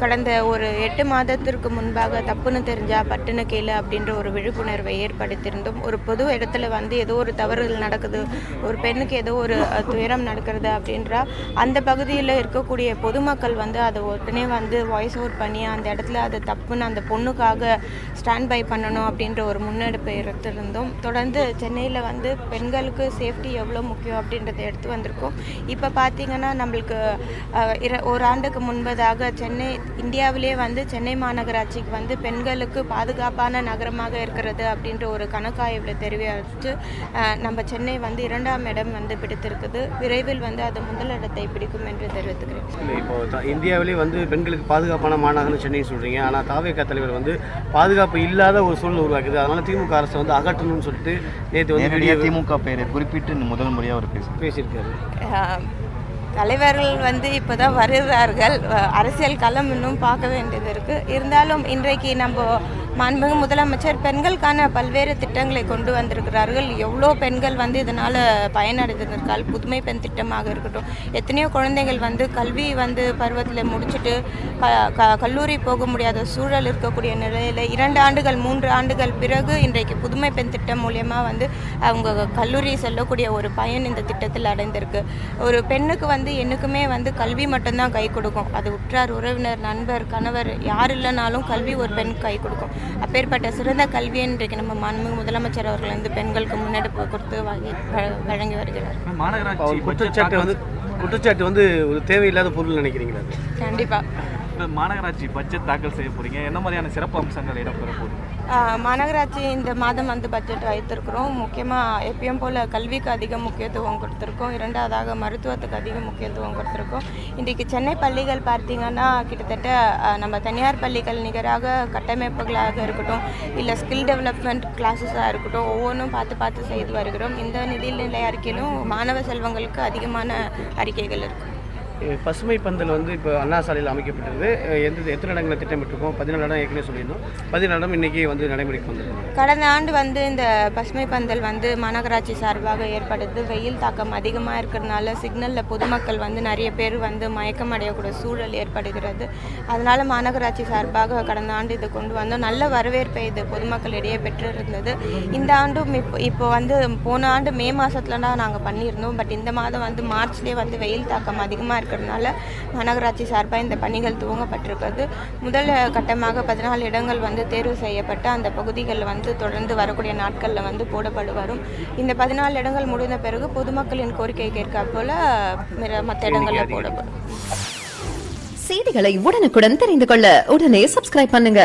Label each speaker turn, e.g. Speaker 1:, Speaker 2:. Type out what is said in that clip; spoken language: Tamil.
Speaker 1: கடந்த ஒரு 8 மாதத்திற்கு முன்பாக தப்புன்னு தெரிஞ்சா பட்டுன்னு கேளு அப்படின்ற ஒரு விழிப்புணர்வை ஏற்படுத்தியிருந்தோம். ஒரு பொது இடத்துல வந்து ஏதோ ஒரு தவறுகள் நடக்குது, ஒரு பெண்ணுக்கு ஏதோ ஒரு துயரம் நடக்கிறது அப்படின்றா அந்த பகுதியில் இருக்கக்கூடிய பொதுமக்கள் வந்து அதை உடனே வந்து வாய்ஸ் அவுட் பண்ணி அந்த இடத்துல அது தப்புன்னு அந்த பொண்ணுக்காக ஸ்டாண்ட் பை பண்ணணும் அப்படின்ற ஒரு முன்னெடுப்பை எடுத்திருந்தோம். தொடர்ந்து சென்னையில் வந்து பெண்களுக்கு சேஃப்டி எவ்வளோ முக்கியம் அப்படின்றத எடுத்து வந்திருக்கோம். இப்போ பார்த்தீங்கன்னா நம்மளுக்கு ஒரு ஆண்டுக்கு முன்பதாக இந்தியாவிலே வந்து சென்னை மாநகராட்சிக்கு வந்து பெண்களுக்கு பாதுகாப்பான நகரமாக இருக்கிறது அப்படின்ற ஒரு கணக்காய்வில் தெரிவித்து நம்ம சென்னை வந்து 2ஆம் இடம் வந்து பிடித்திருக்குது. விரைவில் வந்து அது முதலிடத்தை பிடிக்கும் என்று தெரிவித்துக்கிறேன்.
Speaker 2: இப்போ இந்தியாவிலே வந்து பெண்களுக்கு பாதுகாப்பான மாநகரம் சென்னை சொல்கிறீங்க, ஆனால் தாவேகா தலைவர் வந்து பாதுகாப்பு இல்லாத ஒரு சூழ்நிலை உருவாக்குது. அதனால் திமுக அரசு வந்து அகற்றணும்னு சொல்லிட்டு நேற்று வந்து
Speaker 3: திமுக பேரை குறிப்பிட்டு முதல் முறையாக அவர் பேசியிருக்காரு.
Speaker 1: தலைவர்கள் வந்து இப்போ தான் வருகிறார்கள். அரசியல் களம் இன்னும் பார்க்க வேண்டியது இருக்குது. இருந்தாலும் இன்றைக்கு நம்ம மாண்புமிகு முதலமைச்சர் பெண்களுக்கான பல்வேறு திட்டங்களை கொண்டு வந்திருக்கிறார்கள். எவ்வளோ பெண்கள் வந்து இதனால் பயனடைந்திருக்கால். புதுமை பெண் திட்டமாக இருக்கட்டும், எத்தனையோ குழந்தைகள் வந்து கல்வி வந்து பருவத்தில் முடிச்சுட்டு கல்லூரி போக முடியாத சூழல் இருக்கக்கூடிய நிலையில் 2 ஆண்டுகள் 3 ஆண்டுகள் பிறகு இன்றைக்கு புதுமை பெண் திட்டம் மூலமாக வந்து அவங்க கல்லூரி செல்லக்கூடிய ஒரு பயன் இந்த திட்டத்தில் அடைந்திருக்கு. ஒரு பெண்ணுக்கு வந்து என்னைக்குமே வந்து கல்வி மட்டும்தான் கை கொடுக்கும். அது உற்றார் உறவினர் நண்பர் கணவர் யார் இல்லைனாலும் கல்வி ஒரு பெண் கை கொடுக்கும். அப்பேற்பட்ட சிறந்த கல்வியை இன்றைக்கு நம்ம மாண்புமிகு முதலமைச்சர் அவர்கள் வந்து பெண்களுக்கு முன்னெடுப்பு கொடுத்து வழங்கி வருகிறார்.
Speaker 2: குற்றச்சாட்டு வந்து ஒரு தேவையில்லாத பொருள் நினைக்கிறீங்களா?
Speaker 1: கண்டிப்பாக
Speaker 4: மாநகராட்சி பட்ஜெட் தாக்கல் செய்ய போறீங்க, என்ன மாதிரியான சிறப்பு அம்சங்கள் இடம்பெற போகுது?
Speaker 1: மாநகராட்சி இந்த மாதம் வந்து பட்ஜெட் வைத்திருக்கிறோம். முக்கியமாக எப்பயும் போல் கல்விக்கு அதிக முக்கியத்துவம் கொடுத்துருக்கோம். 2வதாக மருத்துவத்துக்கு அதிக முக்கியத்துவம் கொடுத்துருக்கோம். இன்றைக்கு சென்னை பள்ளிகள் பார்த்திங்கன்னா கிட்டத்தட்ட நம்ம தனியார் பள்ளிகள் நிகராக கட்டமைப்புகளாக இருக்கட்டும், இல்லை ஸ்கில் டெவலப்மெண்ட் கிளாஸஸாக இருக்கட்டும், ஒவ்வொன்றும் பார்த்து செய்து வருகிறோம். இந்த நிதிநிலை அறிக்கையிலும் மாணவ செல்வங்களுக்கு அதிகமான அறிக்கைகள் இருக்குது.
Speaker 2: பசுமை பந்தல் வந்து இப்போ அண்ணா சாலையில் அமைக்கப்பட்டது. எத்தனை இடங்களை திட்டமிட்டிருக்கோம்? 14 இடம் ஏற்கனவே சொல்லியிருந்தோம். 14 இடம் இன்றைக்கி வந்து நடைமுறைக்கு வந்துருக்கு.
Speaker 1: கடந்த ஆண்டு வந்து இந்த பசுமை பந்தல் வந்து மாநகராட்சி சார்பாக ஏற்படுது. வெயில் தாக்கம் அதிகமாக இருக்கிறதுனால சிக்னலில் பொதுமக்கள் வந்து நிறைய பேர் வந்து மயக்கம் அடையக்கூடிய சூழல் ஏற்படுகிறது. அதனால் மாநகராட்சி சார்பாக கடந்த ஆண்டு இதை கொண்டு வந்தோம். நல்ல வரவேற்பை இது பொதுமக்களிடையே பெற்றிருந்தது. இந்த ஆண்டும் இப்போ வந்து போன ஆண்டு மே மாதத்தில் தான் நாங்கள் பண்ணியிருந்தோம். பட் இந்த மாதம் வந்து மார்ச்லேயே வந்து வெயில் தாக்கம் அதிகமாக இருக்கிறதுனால மாநகராட்சி சார்பாக இந்த பணிகள் துவங்கப்பட்டிருக்கிறது. முதல் கட்டமாக 14 இடங்கள் வந்து தேர்வு செய்யப்பட்டு அந்த பகுதிகளில் வந்து தொடர்ந்து வரக்கூடிய நாட்களில் வந்து போடப்படு வரும். இந்த 14 இடங்கள் முடிந்த பிறகு பொதுமக்களின் கோரிக்கை கேட்க போல மற்ற இடங்களில் போடப்படும்.
Speaker 5: செய்திகளை உடனுக்குடன் தெரிந்து கொள்ள உடனே சப்ஸ்கிரைப் பண்ணுங்க.